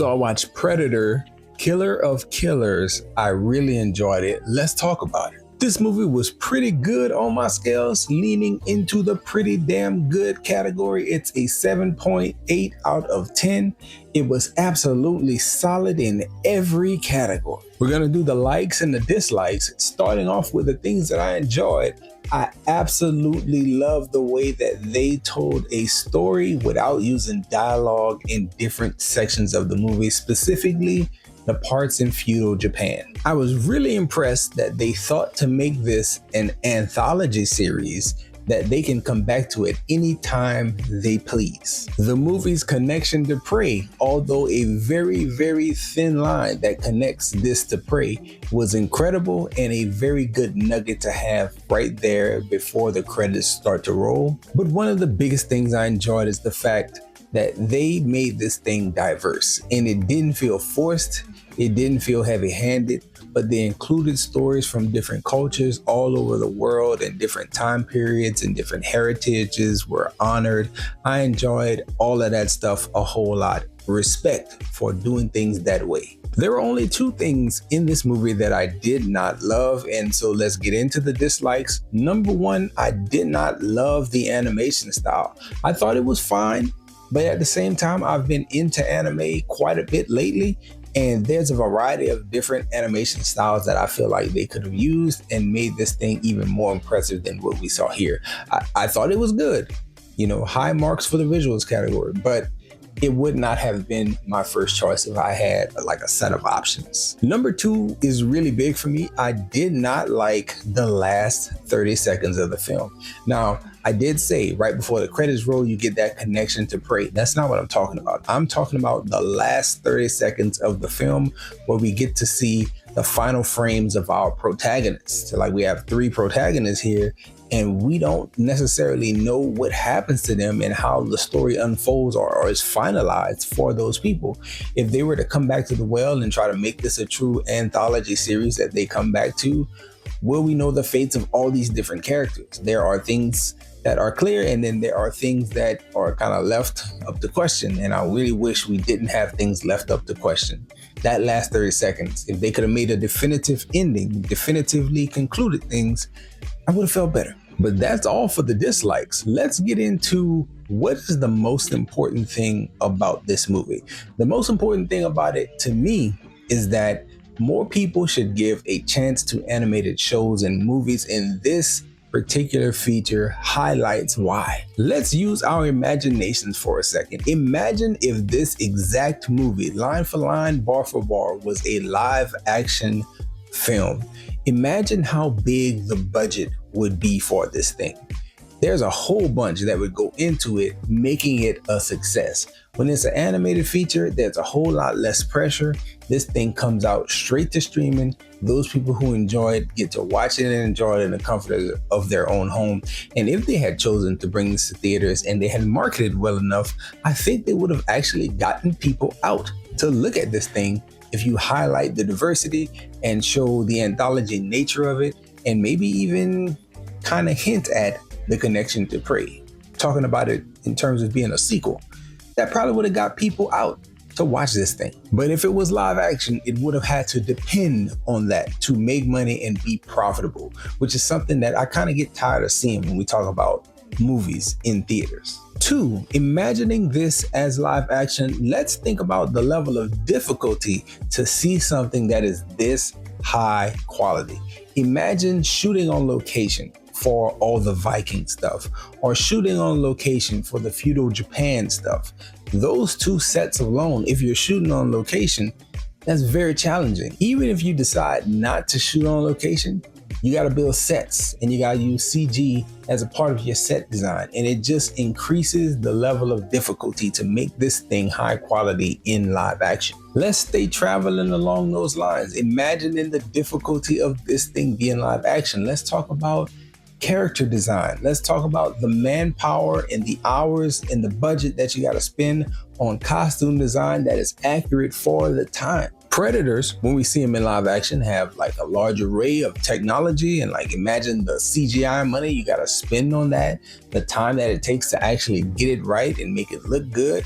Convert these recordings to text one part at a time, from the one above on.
So I watched Predator, Killer of Killers. I really enjoyed it. Let's talk about it. This movie was pretty good on my scales, leaning into the pretty damn good category. It's a 7.8 out of 10. It was absolutely solid in every category. We're gonna do the likes and the dislikes, starting off with the things that I enjoyed. I absolutely love the way that they told a story without using dialogue in different sections of the movie, specifically the parts in feudal Japan. I was really impressed that they thought to make this an anthology series that they can come back to at any time they please. The movie's connection to Prey, although a very, very thin line that connects this to Prey, was incredible and a very good nugget to have right there before the credits start to roll. But one of the biggest things I enjoyed is the fact that they made this thing diverse, and it didn't feel forced, it didn't feel heavy-handed, but they included stories from different cultures all over the world and different time periods and different heritages were honored. I enjoyed all of that stuff a whole lot. Respect for doing things that way. There were only two things in this movie that I did not love, and so let's get into the dislikes. Number one, I did not love the animation style. I thought it was fine, but at the same time, I've been into anime quite a bit lately, and there's a variety of different animation styles that I feel like they could have used and made this thing even more impressive than what we saw here. I thought it was good, high marks for the visuals category, but it would not have been my first choice if I had like a set of options. Number two is really big for me. I did not like the last 30 seconds of the film. Now, I did say right before the credits roll, you get that connection to Prey. That's not what I'm talking about. I'm talking about the last 30 seconds of the film where we get to see the final frames of our protagonists. So like we have three protagonists here, and we don't necessarily know what happens to them and how the story unfolds or is finalized for those people. If they were to come back to the well and try to make this a true anthology series that they come back to, will we know the fates of all these different characters? There are things that are clear, and then there are things that are kind of left up to question. And I really wish we didn't have things left up to question. That last 30 seconds, if they could have made a definitive ending, definitively concluded things, I would have felt better. But that's all for the dislikes. Let's get into what is the most important thing about this movie. The most important thing about it to me is that more people should give a chance to animated shows and movies, and this particular feature highlights why. Let's use our imaginations for a second. Imagine if this exact movie, line for line, bar for bar, was a live action film. Imagine how big the budget would be for this thing. There's a whole bunch that would go into it, making it a success. When it's an animated feature, there's a whole lot less pressure. This thing comes out straight to streaming. Those people who enjoy it get to watch it and enjoy it in the comfort of their own home. And if they had chosen to bring this to theaters and they had marketed well enough, I think they would have actually gotten people out to look at this thing if you highlight the diversity and show the anthology nature of it, and maybe even kind of hint at the connection to Prey. Talking about it in terms of being a sequel, that probably would have got people out to watch this thing. But if it was live action, it would have had to depend on that to make money and be profitable, which is something that I kind of get tired of seeing when we talk about movies in theaters. Two, imagining this as live action, let's think about the level of difficulty to see something that is this high quality. Imagine shooting on location for all the Viking stuff, or shooting on location for the feudal Japan stuff. Those two sets alone, if you're shooting on location, that's very challenging. Even if you decide not to shoot on location, you got to build sets and you got to use CG as a part of your set design. And it just increases the level of difficulty to make this thing high quality in live action. Let's stay traveling along those lines. Imagining the difficulty of this thing being live action. Let's talk about character design. Let's talk about the manpower and the hours and the budget that you got to spend on costume design that is accurate for the time. Predators, when we see them in live action, have like a large array of technology, and like imagine the CGI money you got to spend on that, the time that it takes to actually get it right and make it look good.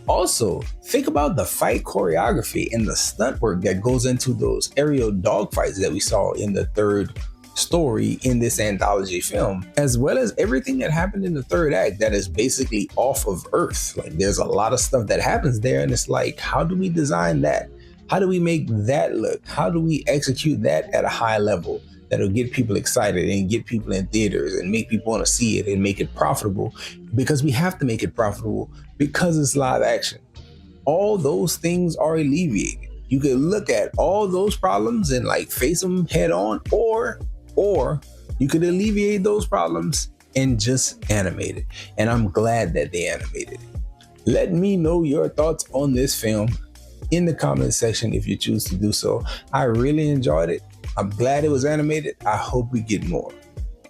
Also, think about the fight choreography and the stunt work that goes into those aerial dogfights that we saw in the third story in this anthology film, as well as everything that happened in the third act that is basically off of Earth. Like, there's a lot of stuff that happens there, and it's like, how do we design that? How do we make that look? How do we execute that at a high level that'll get people excited and get people in theaters and make people want to see it and make it profitable? Because we have to make it profitable because it's live action. All those things are alleviated. You can look at all those problems and like face them head on, or you could alleviate those problems and just animate it. And I'm glad that they animated it. Let me know your thoughts on this film in the comment section if you choose to do so. I really enjoyed it. I'm glad it was animated. I hope we get more.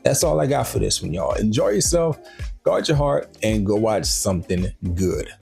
That's all I got for this one, y'all. Enjoy yourself, guard your heart, and go watch something good.